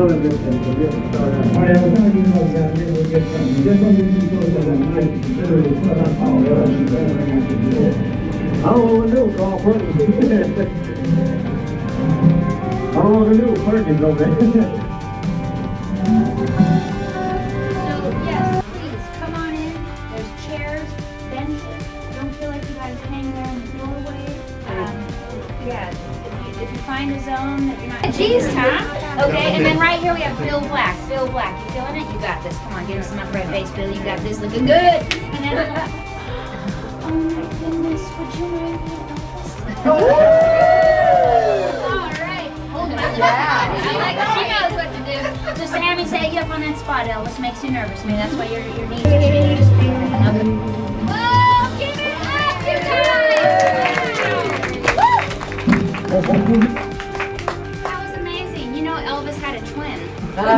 no le presenté. Ahora, vos no tienes que hablar de lo que es. Yo soy un tipo de la night, pero yo soy la power, I don't know what to do, call Perkins. I don't know what to do, Perkins over there. So, yes, please, come on in. There's chairs, benches. Don't feel like you gotta hang there in the doorway. Yeah, if you find a zone that you're not... Jeez, huh? Okay, and then right here we have Bill Black. Bill Black, you feeling it? You got this. Come on, give us some upright face, Bill. You got this. Looking good. And then... Oh my goodness, would you marry me, Elvis? All right. Hold on. I like it. She knows what to do. Just have me say you up on that spot, Elvis. Makes you nervous. Maybe that's why your knees are shaking. Okay. Oh, give it up, you guys! That was amazing. You know, Elvis had a twin. Thank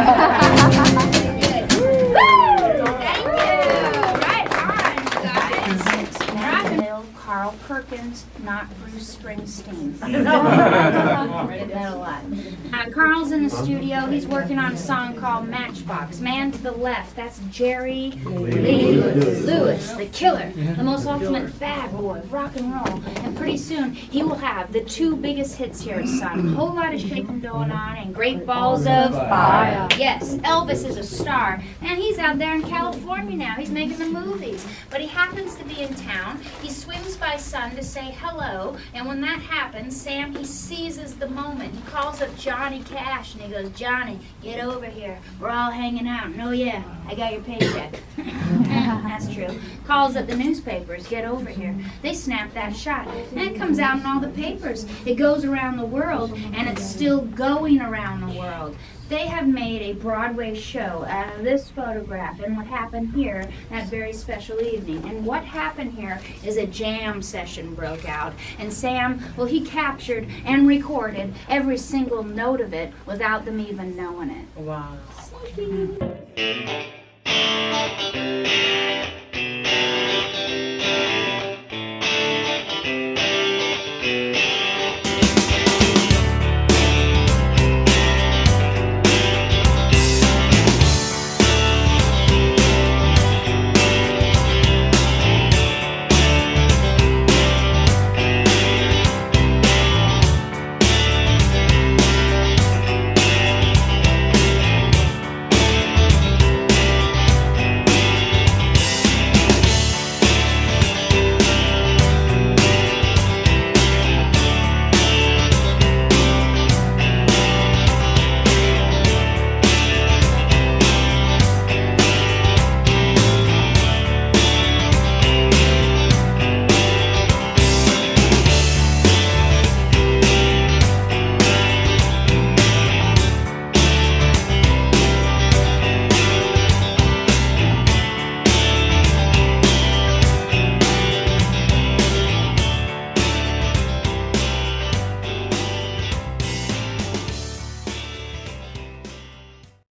you. Right on, guys. Carl Perkins, not Bruce Springsteen. I read that a lot. Carl's in the studio. He's working on a song called Matchbox. Man to the left, that's Jerry Lee Lewis, the killer, the most ultimate bad boy of rock and roll. And pretty soon he will have the two biggest hits here at Sun. A whole lot of shaking going on and great balls of fire. Yes, Elvis is a star, and he's out there in California now. He's making the movies, but he happens to be in town. He swings by Sun to say hello, and when that happens, Sam, he seizes the moment. He calls up Johnny Cash, and he goes, Johnny, get over here. We're all hanging out. And, oh, yeah, I got your paycheck. That's true. Calls up the newspapers, get over here. They snap that shot, and it comes out in all the papers. It goes around the world, and it's still going around the world. They have made a Broadway show out of this photograph and what happened here that very special evening. And what happened here is a jam session broke out. And Sam, well, he captured and recorded every single note of it without them even knowing it. Wow.